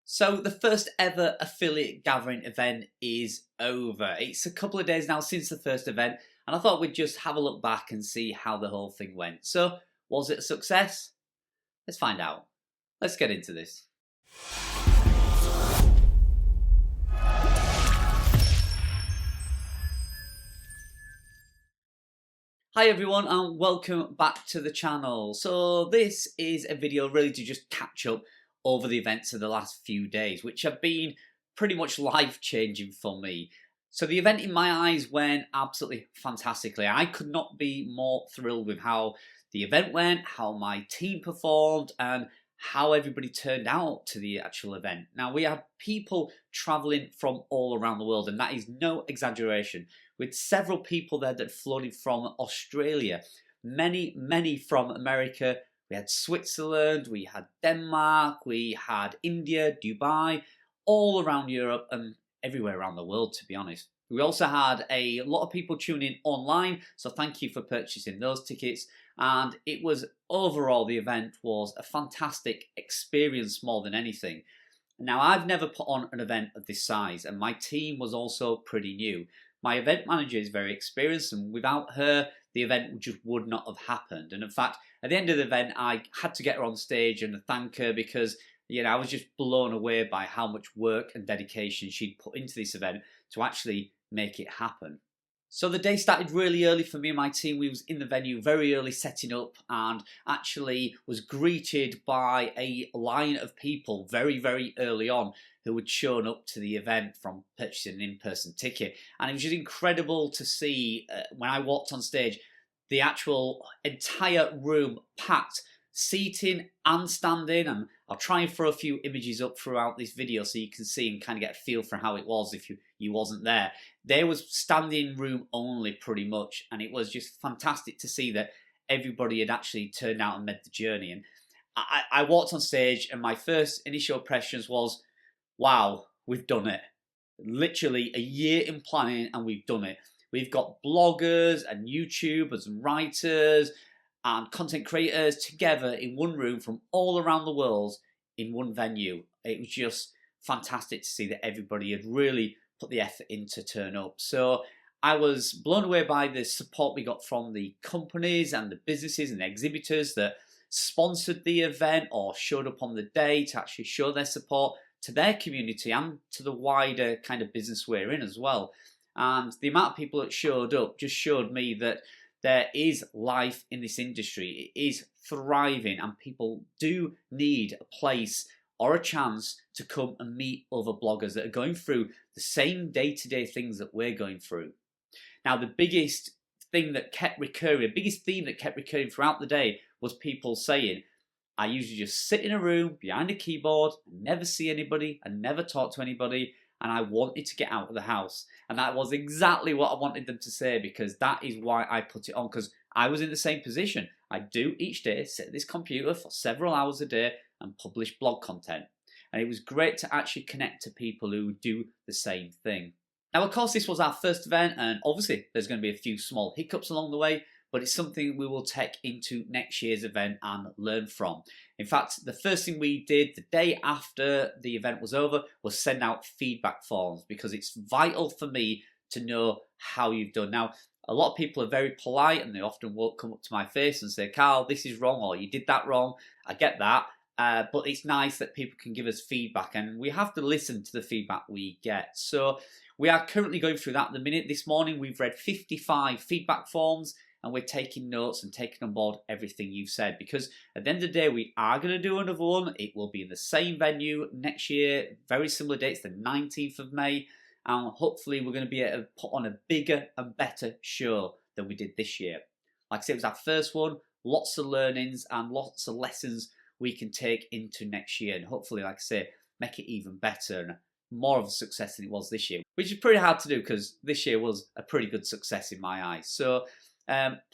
So the first ever affiliate gathering event is over. It's a couple of days now since the first event, and I thought we'd just have a look back and see how the whole thing went. So, was it a success? Let's find out. Let's get into this. Hi everyone and welcome back to the channel. So this is a video really to just catch up over the events of the last few days, which have been pretty much life-changing for me. So the event in my eyes went absolutely fantastically. I could not be more thrilled with how the event went, how my team performed, and how everybody turned out to the actual event. Now we had people traveling from all around the world, and that is no exaggeration, with several people there that flown from Australia, many from America. We had Switzerland, we had Denmark, we had India, Dubai, all around Europe and everywhere around the world, to be honest. We also had a lot of people tuning in online, so thank you for purchasing those tickets. And it was overall, the event was a fantastic experience more than anything. Now, I've never put on an event of this size, and my team was also pretty new. My event manager is very experienced, and without her, the event just would not have happened. And in fact, at the end of the event, I had to get her on stage and thank her because, I was just blown away by how much work and dedication she'd put into this event to actually make it happen. So the day started really early for me and my team. We was in the venue very early setting up and actually was greeted by a line of people very early on who had shown up to the event from purchasing an in-person ticket. And it was just incredible to see when I walked on stage, the actual entire room packed, seating and standing. And I'll try and throw a few images up throughout this video so you can see and kind of get a feel for how it was if you wasn't there. There was standing room only pretty much, and it was just fantastic to see that everybody had actually turned out and made the journey. And I walked on stage and my first initial impressions was, wow, we've done it. Literally a year in planning and we've done it. We've got bloggers and YouTubers and writers and content creators together in one room from all around the world in one venue. It was just fantastic to see that everybody had really put the effort in to turn up. So I was blown away by the support we got from the companies and the businesses and the exhibitors that sponsored the event or showed up on the day to actually show their support to their community and to the wider kind of business we're in as well. And the amount of people that showed up just showed me that there is life in this industry. It is thriving and people do need a place or a chance to come and meet other bloggers that are going through the same day-to-day things that we're going through. Now, the biggest thing that kept recurring, the biggest theme that kept recurring throughout the day was people saying, I usually just sit in a room behind a keyboard, never see anybody and never talk to anybody, and I wanted to get out of the house. And that was exactly what I wanted them to say, because that is why I put it on, because I was in the same position. I do each day sit at this computer for several hours a day and publish blog content. And it was great to actually connect to people who do the same thing. Now, of course, this was our first event, and obviously there's going to be a few small hiccups along the way, but it's something we will take into next year's event and learn from. In fact, the first thing we did the day after the event was over was send out feedback forms, because it's vital for me to know how you've done. Now, a lot of people are very polite and they often won't come up to my face and say, Carl, this is wrong, or you did that wrong. I get that. But it's nice that people can give us feedback, and we have to listen to the feedback we get. So we are currently going through that at the minute. This morning we've read 55 feedback forms, and we're taking notes and taking on board everything you've said, because at the end of the day we are going to do another one. It will be in the same venue next year, very similar dates, the 19th of May, and hopefully we're going to be able to put on a bigger and better show than we did this year. Like I said, it was our first one, lots of learnings and lots of lessons we can take into next year, and hopefully, like I say, make it even better and more of a success than it was this year, which is pretty hard to do because this year was a pretty good success in my eyes. So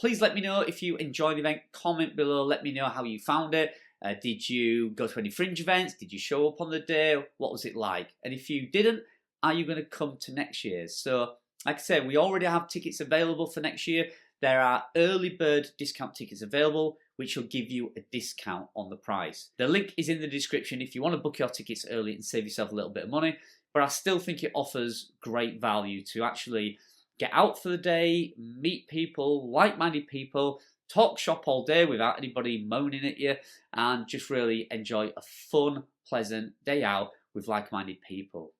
please let me know if you enjoyed the event. Comment below, let me know how you found it. Did you go to any fringe events? Did you show up on the day? What was it like? And if you didn't, are you going to come to next year's? So like I said, we already have tickets available for next year. There are early bird discount tickets available. which will give you a discount on the price. The link is in the description if you want to book your tickets early and save yourself a little bit of money, but I still think it offers great value to actually get out for the day, meet people, like-minded people, talk shop all day without anybody moaning at you, and just really enjoy a fun, pleasant day out with like-minded people.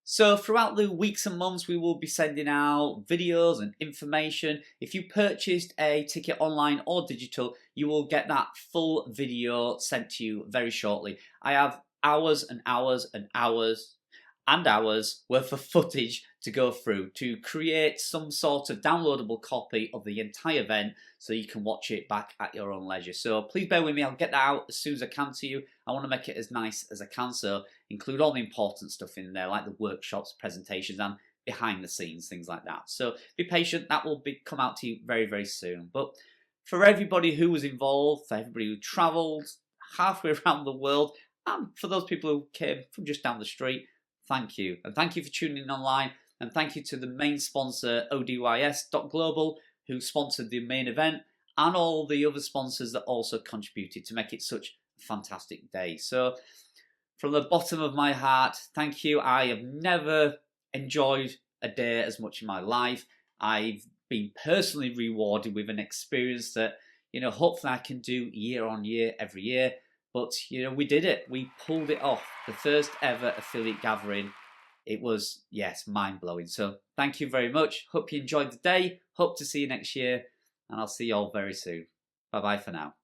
So throughout the weeks and months, we will be sending out videos and information. If you purchased a ticket online or digital, you will get that full video sent to you very shortly. I have hours and hours and hours and hours worth of footage to go through to create some sort of downloadable copy of the entire event so you can watch it back at your own leisure. So please bear with me, I'll get that out as soon as I can to you. I want to make it as nice as I can, so include all the important stuff in there, like the workshops, presentations, and behind the scenes, things like that. So be patient, that will come out to you very, very soon. But for everybody who was involved, for everybody who travelled halfway around the world, and for those people who came from just down the street, thank you. And thank you for tuning in online. And thank you to the main sponsor, ODYS.global, who sponsored the main event, and all the other sponsors that also contributed to make it such a fantastic day. So from the bottom of my heart, thank you. I have never enjoyed a day as much in my life. I've been personally rewarded with an experience that, hopefully I can do year on year, every year. But, we did it. We pulled it off. The first ever affiliate gathering. It was, yes, mind-blowing. So thank you very much. Hope you enjoyed the day. Hope to see you next year. And I'll see you all very soon. Bye-bye for now.